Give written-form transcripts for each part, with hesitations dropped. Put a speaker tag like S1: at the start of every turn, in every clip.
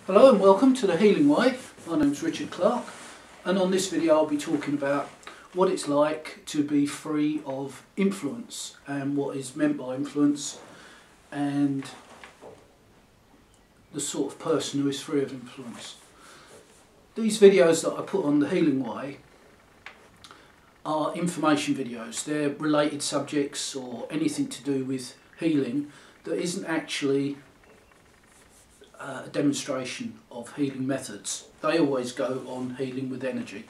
S1: Hello and welcome to The Healing Way. My name's Richard Clark, and on this video I'll be talking about what it's like to be free of influence and what is meant by influence and the sort of person who is free of influence. These videos that I put on The Healing Way are information videos. They're related subjects or anything to do with healing that isn't actually a demonstration of healing methods. They always go on healing with energy.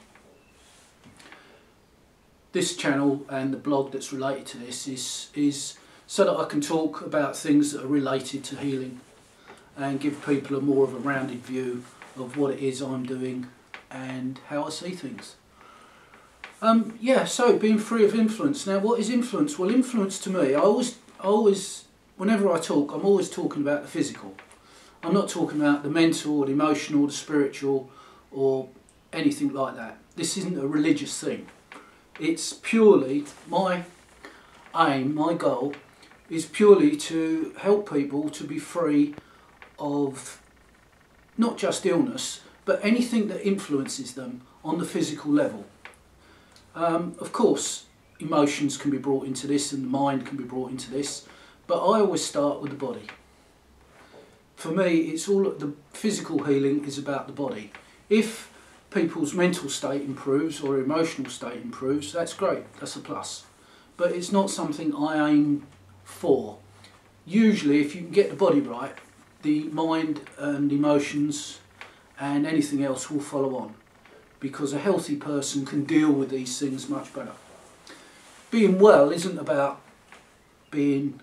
S1: This channel and the blog that's related to this is so that I can talk about things that are related to healing and give people a more of a rounded view of what it is I'm doing and how I see things. So being free of influence. Now, what is influence? Well, influence to me, I always, whenever I talk, I'm always talking about the physical. I'm not talking about the mental or the emotional or the spiritual or anything like that. This isn't a religious thing. It's purely my aim, my goal is purely to help people to be free of not just illness, but anything that influences them on the physical level. Of course, emotions can be brought into this and the mind can be brought into this, but I always start with the body. For me, it's all the physical healing is about the body. If people's mental state improves or emotional state improves, that's great, that's a plus. But it's not something I aim for. Usually, if you can get the body right, the mind and emotions and anything else will follow on, because a healthy person can deal with these things much better. Being well isn't about living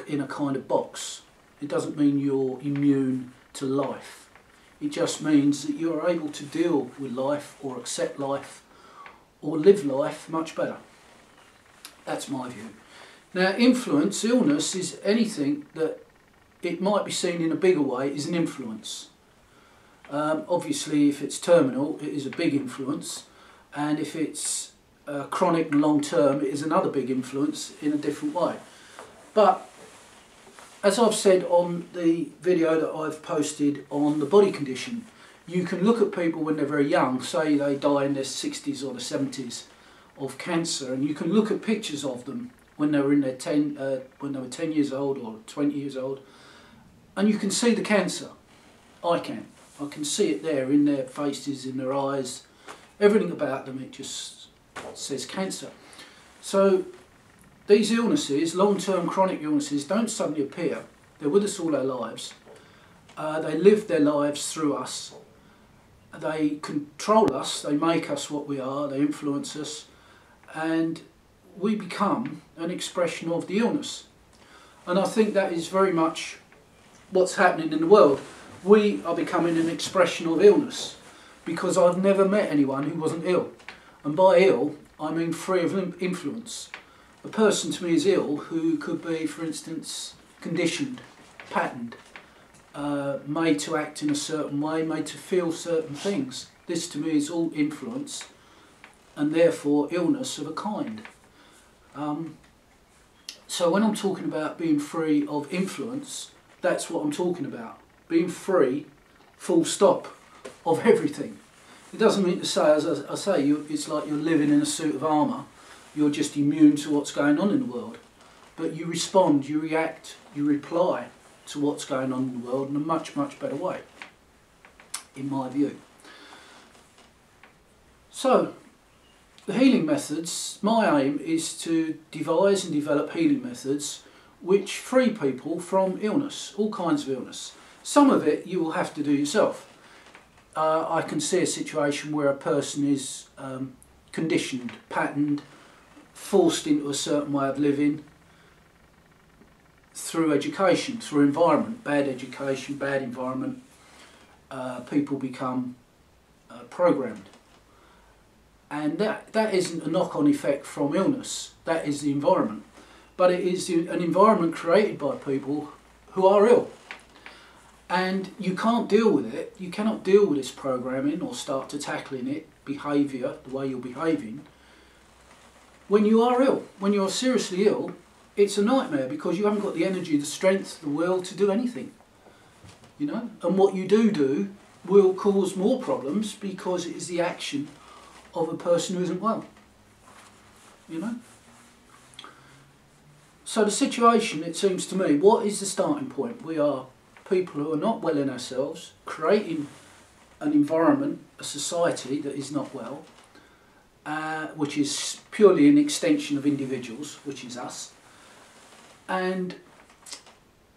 S1: in a kind of box. It doesn't mean you're immune to life. It just means that you are able to deal with life or accept life or live life much better. That's my view. Now, influence, illness, is anything that it might be seen in a bigger way is an influence. Obviously, if it's terminal, it is a big influence, and if it's chronic and long term, it is another big influence in a different way. But as I've said on the video that I've posted on the body condition, you can look at people when they're very young, say they die in their 60s or the 70s of cancer, and you can look at pictures of them when they were in their 10 years old or 20 years old, and you can see the cancer. I can see it there in their faces, in their eyes, everything about them. It just says cancer. So these illnesses, long-term chronic illnesses, don't suddenly appear. They're with us all our lives. They live their lives through us. They control us, they make us what we are, they influence us, and we become an expression of the illness. And I think that is very much what's happening in the world. We are becoming an expression of illness, because I've never met anyone who wasn't ill. And by ill, I mean free of influence. A person to me is ill who could be, for instance, conditioned, patterned, made to act in a certain way, made to feel certain things. This to me is all influence and therefore illness of a kind. So when I'm talking about being free of influence, that's what I'm talking about. Being free, full stop, of everything. It doesn't mean to say, as I say, it's like you're living in a suit of armour. You're just immune to what's going on in the world. But you respond, you react, you reply to what's going on in the world in a much, much better way, in my view. So, the healing methods, my aim is to devise and develop healing methods which free people from illness, all kinds of illness. Some of it you will have to do yourself. I can see a situation where a person is conditioned, patterned, forced into a certain way of living through education, through environment, bad education, bad environment. People become programmed. And that isn't a knock-on effect from illness, that is the environment. But it is an environment created by people who are ill. And you can't deal with it, you cannot deal with this programming or start to tackling it, behaviour, the way you're behaving, when you are ill. When you're seriously ill, it's a nightmare because you haven't got the energy, the strength, the will to do anything. you know. And what you do will cause more problems because it is the action of a person who isn't well, you know. So the situation, it seems to me, what is the starting point? We are people who are not well in ourselves, creating an environment, a society that is not well, which is purely an extension of individuals, which is us. And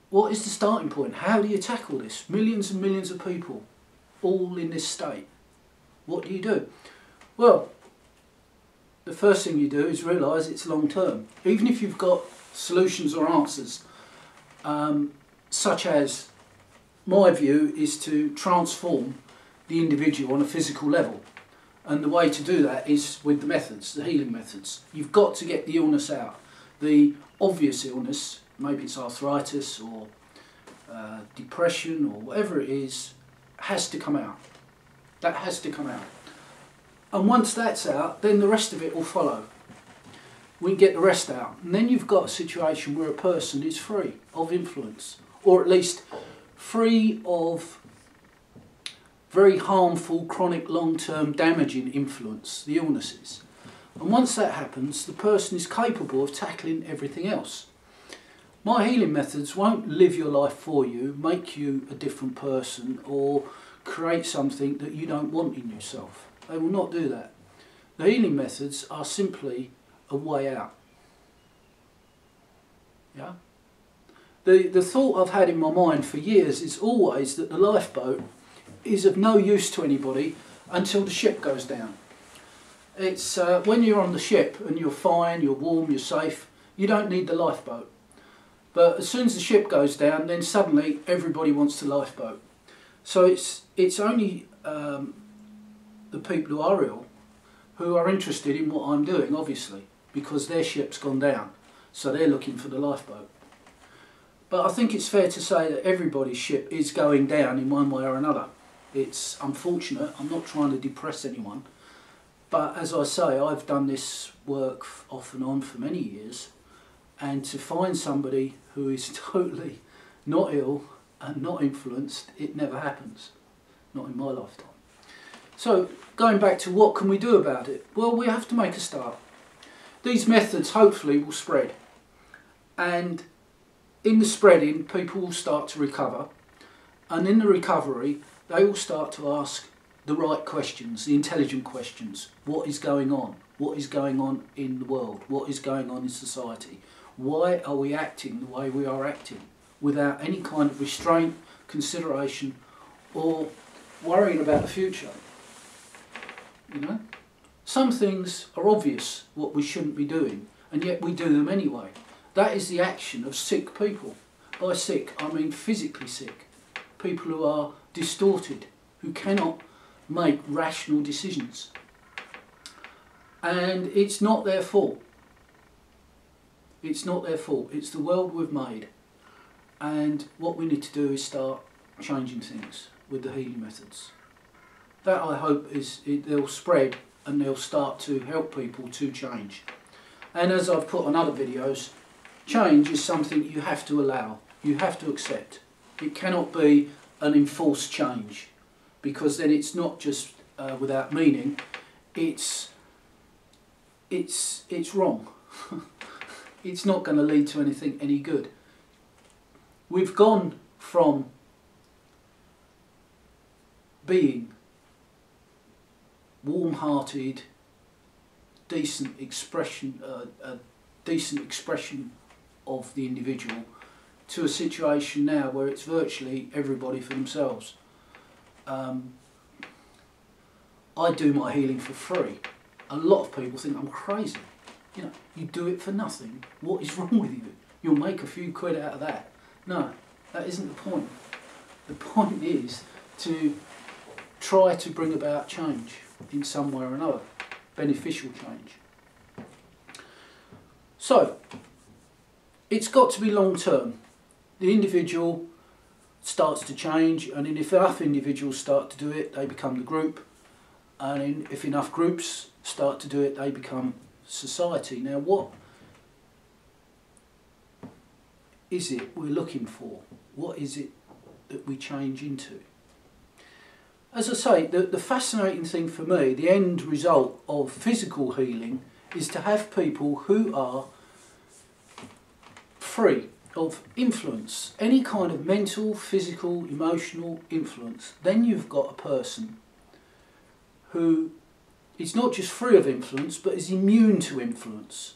S1: what is the starting point? How do you tackle this? Millions and millions of people, all in this state. What do you do? Well, the first thing you do is realise it's long term. Even if you've got solutions or answers, such as, my view is to transform the individual on a physical level. And the way to do that is with the methods, the healing methods. You've got to get the illness out. The obvious illness, maybe it's arthritis or depression or whatever it is, has to come out. That has to come out. And once that's out, then the rest of it will follow. We get the rest out. And then you've got a situation where a person is free of influence, or at least free of very harmful, chronic, long-term damaging influence, the illnesses. And once that happens, the person is capable of tackling everything else. My healing methods won't live your life for you, make you a different person, or create something that you don't want in yourself. They will not do that. The healing methods are simply a way out. Yeah? The thought I've had in my mind for years is always that the lifeboat is of no use to anybody until the ship goes down. It's when you're on the ship and you're fine, you're warm, you're safe, you don't need the lifeboat. But as soon as the ship goes down, then suddenly everybody wants the lifeboat. So it's only the people who are ill who are interested in what I'm doing, obviously, because their ship's gone down, so they're looking for the lifeboat. But I think it's fair to say that everybody's ship is going down in one way or another. It's unfortunate, I'm not trying to depress anyone, but as I say, I've done this work off and on for many years, and to find somebody who is totally not ill and not influenced, it never happens. Not in my lifetime. So, going back to what can we do about it? Well, we have to make a start. These methods hopefully will spread, and in the spreading, people will start to recover, and in the recovery, they will start to ask the right questions, the intelligent questions. What is going on? What is going on in the world? What is going on in society? Why are we acting the way we are acting without any kind of restraint, consideration, or worrying about the future? You know? Some things are obvious what we shouldn't be doing, and yet we do them anyway. That is the action of sick people. By sick, I mean physically sick. People who are distorted, who cannot make rational decisions. And it's not their fault. It's not their fault. It's the world we've made. And what we need to do is start changing things with the healing methods. That, I hope, they'll spread and they'll start to help people to change. And as I've put on other videos, change is something you have to allow. You have to accept. It cannot be an enforced change, because then it's not just without meaning. It's wrong. It's not going to lead to anything any good. We've gone from being warm-hearted, decent expression of the individual, to a situation now where it's virtually everybody for themselves. I do my healing for free. A lot of people think I'm crazy. You know, you do it for nothing. What is wrong with you? You'll make a few quid out of that. No, that isn't the point. The point is to try to bring about change in some way or another, beneficial change. So, it's got to be long term. The individual starts to change, and if enough individuals start to do it, they become the group, and if enough groups start to do it, they become society. Now, what is it we're looking for? What is it that we change into. As I say, the fascinating thing for me, the end result of physical healing, is to have people who are free of influence, any kind of mental, physical, emotional influence. Then you've got a person who is not just free of influence, but is immune to influence.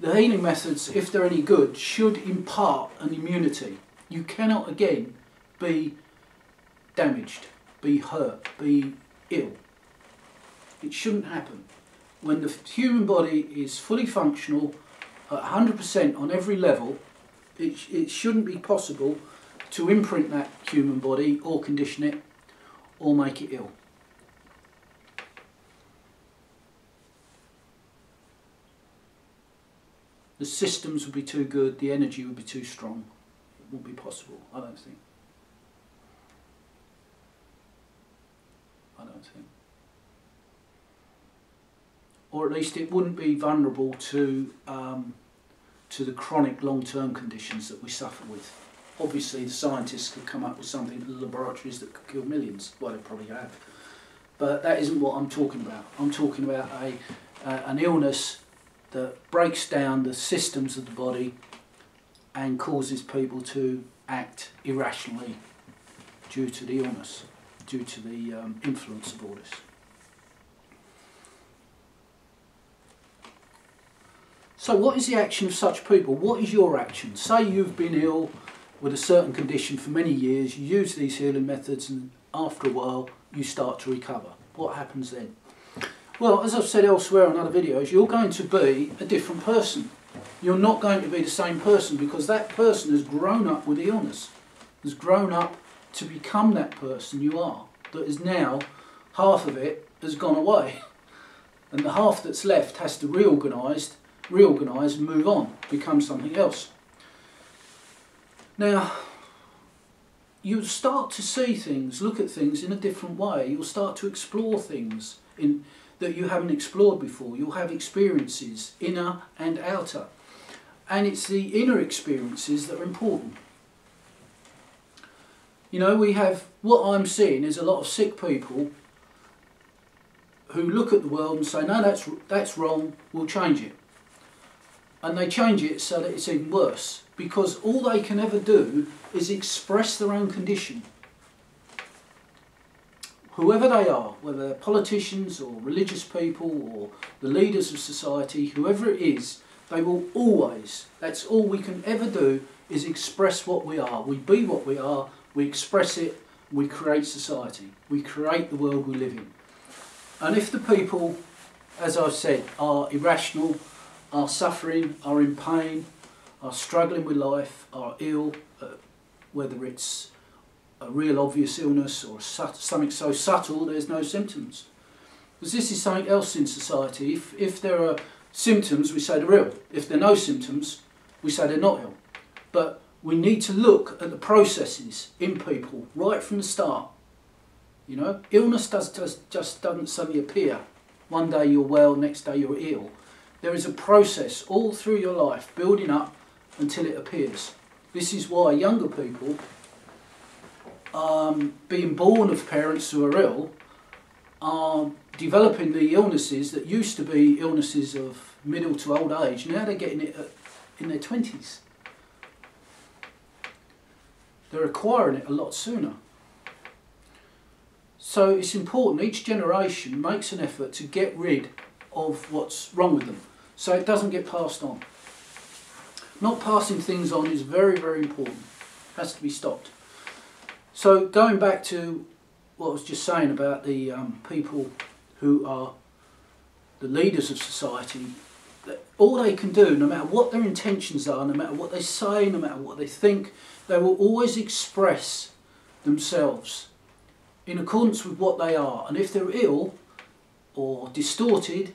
S1: The healing methods, if they're any good, should impart an immunity. You cannot again be damaged, be hurt, be ill. It shouldn't happen. When the human body is fully functional at 100% on every level, it shouldn't be possible to imprint that human body or condition it or make it ill. The systems would be too good, the energy would be too strong. It wouldn't be possible, I don't think. Or at least it wouldn't be vulnerable to the chronic long-term conditions that we suffer with. Obviously the scientists could come up with something in the laboratories that could kill millions. Well, they probably have. But that isn't what I'm talking about. I'm talking about an illness that breaks down the systems of the body and causes people to act irrationally due to the illness, due to the influence of all this. So what is the action of such people? What is your action? Say you've been ill with a certain condition for many years, you use these healing methods, and after a while you start to recover. What happens then? Well, as I've said elsewhere in other videos, you're going to be a different person. You're not going to be the same person, because that person has grown up with the illness, has grown up to become that person you are, that is now, half of it has gone away, and the half that's left has to reorganise and move on, become something else. Now, you'll start to see things, look at things in a different way. You'll start to explore things that you haven't explored before. You'll have experiences, inner and outer. And it's the inner experiences that are important. You know, what I'm seeing is a lot of sick people who look at the world and say, no, that's wrong, we'll change it. And they change it so that it's even worse, because all they can ever do is express their own condition. Whoever they are, whether they're politicians or religious people or the leaders of society, whoever it is, they will always, that's all we can ever do, is express what we are. We be what we are, we express it, we create society, we create the world we live in. And if the people, as I've said, are irrational, are suffering, are in pain, are struggling with life, are ill, whether it's a real obvious illness or something so subtle there's no symptoms. Because this is something else in society. If there are symptoms, we say they're ill. If there are no symptoms, we say they're not ill. But we need to look at the processes in people right from the start. You know, illness just doesn't suddenly appear. One day you're well, next day you're ill. There is a process all through your life building up until it appears. This is why younger people, being born of parents who are ill, are developing the illnesses that used to be illnesses of middle to old age. Now they're getting it in their 20s. They're acquiring it a lot sooner. So it's important each generation makes an effort to get rid of what's wrong with them, so it doesn't get passed on. Not passing things on is very, very important. It has to be stopped. So going back to what I was just saying about the people who are the leaders of society, all they can do, no matter what their intentions are, no matter what they say, no matter what they think, they will always express themselves in accordance with what they are. And if they're ill or distorted,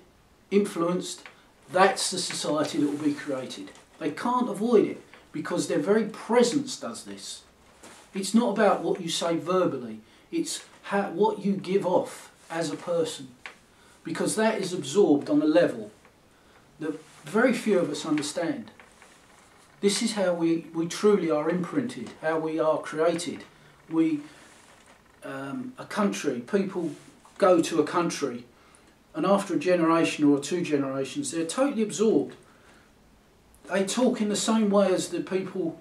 S1: influenced, that's the society that will be created. They can't avoid it, because their very presence does this. It's not about what you say verbally, it's what you give off as a person, because that is absorbed on a level that very few of us understand. This is how we truly are imprinted, how we are created. A country, people go to a country, and after a generation or 2 generations, they're totally absorbed. They talk in the same way as the people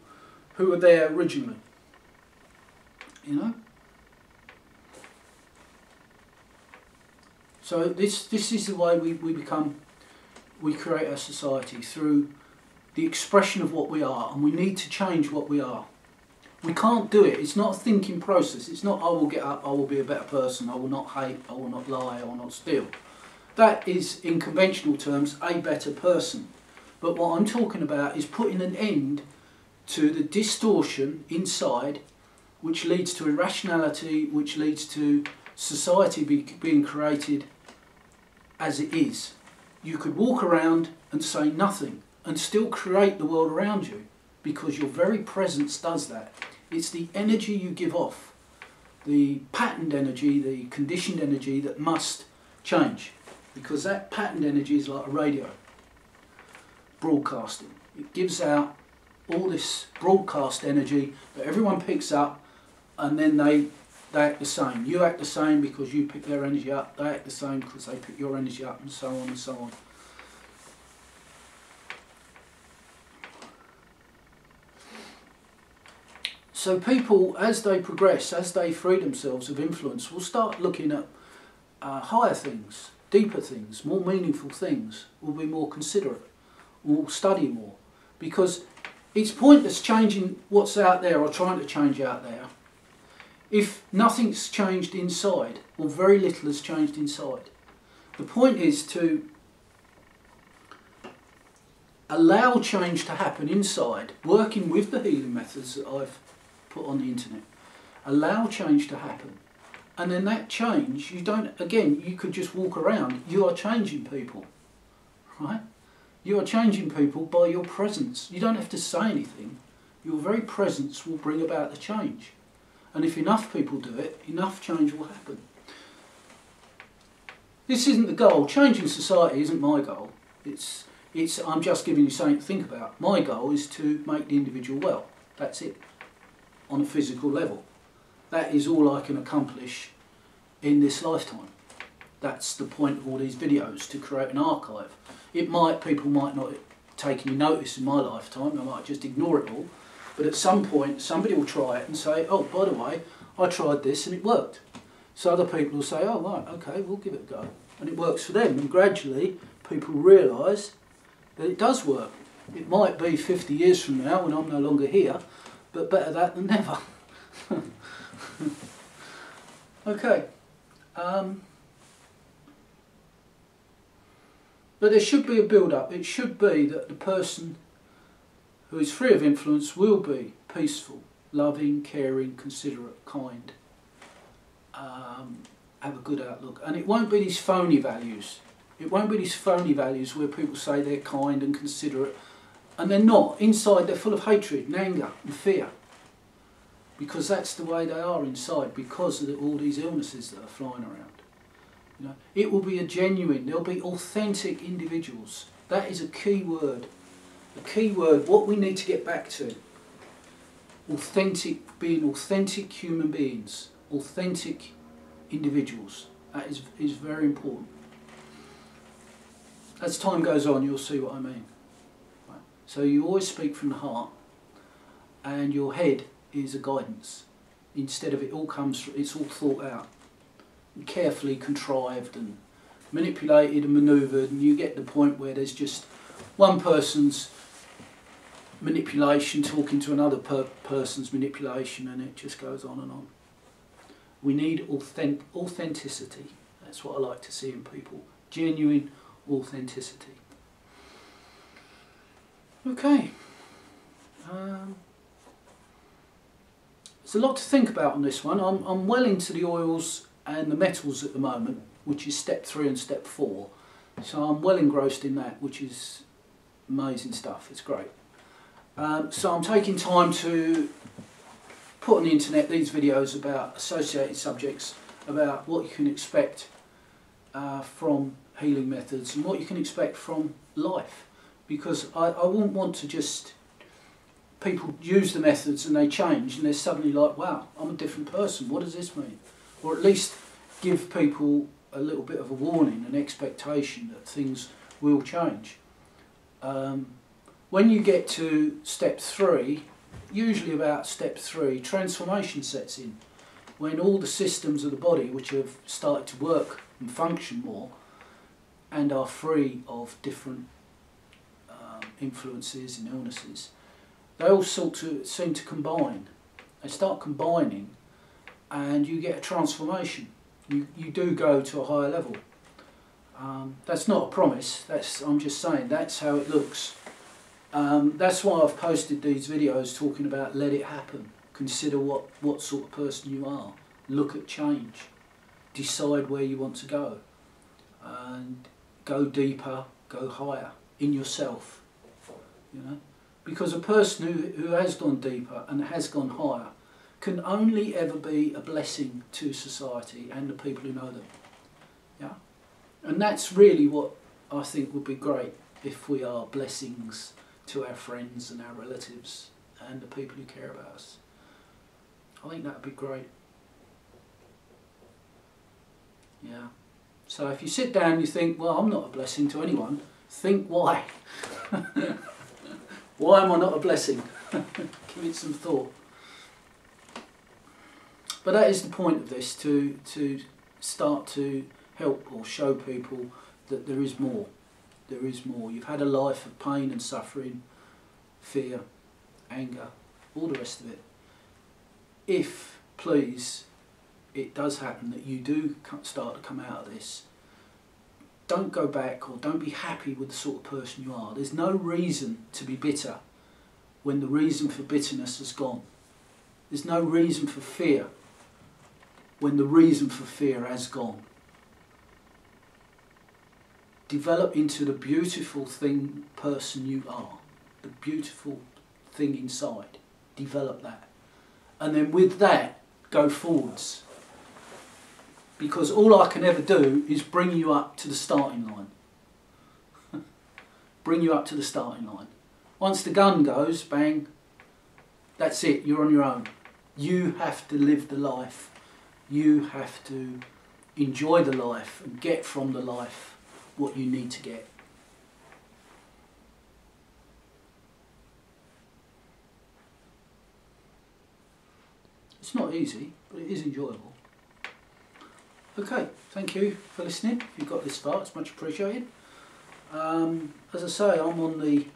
S1: who were there originally. You know? So this is the way we create our society, through the expression of what we are, and we need to change what we are. We can't do it. It's not a thinking process. It's not, I will get up, I will be a better person, I will not hate, I will not lie, I will not steal. That is, in conventional terms, a better person. But what I'm talking about is putting an end to the distortion inside, which leads to irrationality, which leads to society being created as it is. You could walk around and say nothing and still create the world around you, because your very presence does that. It's the energy you give off, the patterned energy, the conditioned energy that must change, because that patterned energy is like a radio broadcasting. It gives out all this broadcast energy that everyone picks up, and then they act the same. You act the same because you pick their energy up, they act the same because they pick your energy up, and so on and so on. So people, as they progress, as they free themselves of influence, will start looking at higher things, deeper things, more meaningful things, will be more considerate, will study more. Because it's pointless changing what's out there or trying to change out there if nothing's changed inside, or very little has changed inside. The point is to allow change to happen inside, working with the healing methods that I've put on the internet. Allow change to happen. And then that change, you don't, again, you could just walk around. You are changing people, right? You are changing people by your presence. You don't have to say anything. Your very presence will bring about the change. And if enough people do it, enough change will happen. This isn't the goal. Changing society isn't my goal. I'm just giving you something to think about. My goal is to make the individual well. That's it. On a physical level. That is all I can accomplish in this lifetime. That's the point of all these videos, to create an archive. People might not take any notice in my lifetime, I might just ignore it all, but at some point somebody will try it and say, oh, by the way, I tried this and it worked. So other people will say, oh right, okay, we'll give it a go. And it works for them, and gradually people realise that it does work. It might be 50 years from now when I'm no longer here, but better that than never. Okay. But there should be a build-up. It should be that the person who is free of influence will be peaceful, loving, caring, considerate, kind, have a good outlook. And it won't be these phony values. It won't be these phony values where people say they're kind and considerate and they're not. Inside they're full of hatred and anger and fear. Because that's the way they are inside, because of all these illnesses that are flying around. You know, it will be a genuine, there'll be authentic individuals. That is a key word. A key word, what we need to get back to. Authentic, being authentic human beings. Authentic individuals. That is very important. As time goes on, you'll see what I mean. Right. So you always speak from the heart, and your head is a guidance. Instead of it's all thought out, and carefully contrived and manipulated and manoeuvred, and you get to the point where there's just one person's manipulation talking to another person's manipulation, and it just goes on and on. We need authenticity. That's what I like to see in people. Genuine authenticity. Okay. There's a lot to think about on this one. I'm well into the oils and the metals at the moment, which is step 3 and step 4. So I'm well engrossed in that, which is amazing stuff. It's great. So I'm taking time to put on the internet these videos about associated subjects, about what you can expect from healing methods and what you can expect from life. Because I wouldn't want to just people use the methods and they change, and they're suddenly like, wow, I'm a different person. What does this mean? Or at least give people a little bit of a warning, an expectation that things will change. When you get to step 3, usually about step 3, transformation sets in. When all the systems of the body, which have started to work and function more, and are free of different influences and illnesses, they all seem to combine. They start combining, and you get a transformation. You do go to a higher level. That's not a promise. I'm just saying that's how it looks. That's why I've posted these videos talking about let it happen. Consider what sort of person you are. Look at change. Decide where you want to go. And go deeper, go higher in yourself. You know? Because a person who has gone deeper and has gone higher can only ever be a blessing to society and the people who know them. Yeah? And that's really what I think would be great, if we are blessings to our friends and our relatives and the people who care about us. I think that would be great. Yeah. So if you sit down and you think, well, I'm not a blessing to anyone, think why. Why am I not a blessing? Give it some thought. But that is the point of this, to start to help or show people that there is more. There is more. You've had a life of pain and suffering, fear, anger, all the rest of it. If, please, it does happen that you do start to come out of this, don't go back, or don't be happy with the sort of person you are. There's no reason to be bitter when the reason for bitterness has gone. There's no reason for fear when the reason for fear has gone. Develop into the beautiful person you are, the beautiful thing inside. Develop that. And then with that, go forwards. Because all I can ever do is bring you up to the starting line. Bring you up to the starting line. Once the gun goes, bang, that's it, you're on your own. You have to live the life. You have to enjoy the life and get from the life what you need to get. It's not easy, but it is enjoyable. Okay, thank you for listening. If you've got this far, it's much appreciated. As I say, I'm on the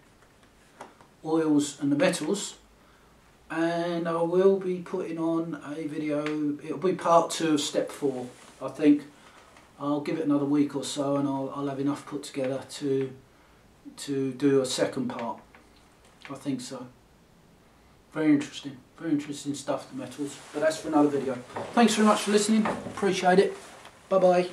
S1: oils and the metals, and I will be putting on a video. It'll be part 2 of step 4, I think. I'll give it another week or so, and I'll have enough put together to do a second part. I think so. Very interesting stuff, the metals. But that's for another video. Thanks very much for listening. Appreciate it. Bye bye.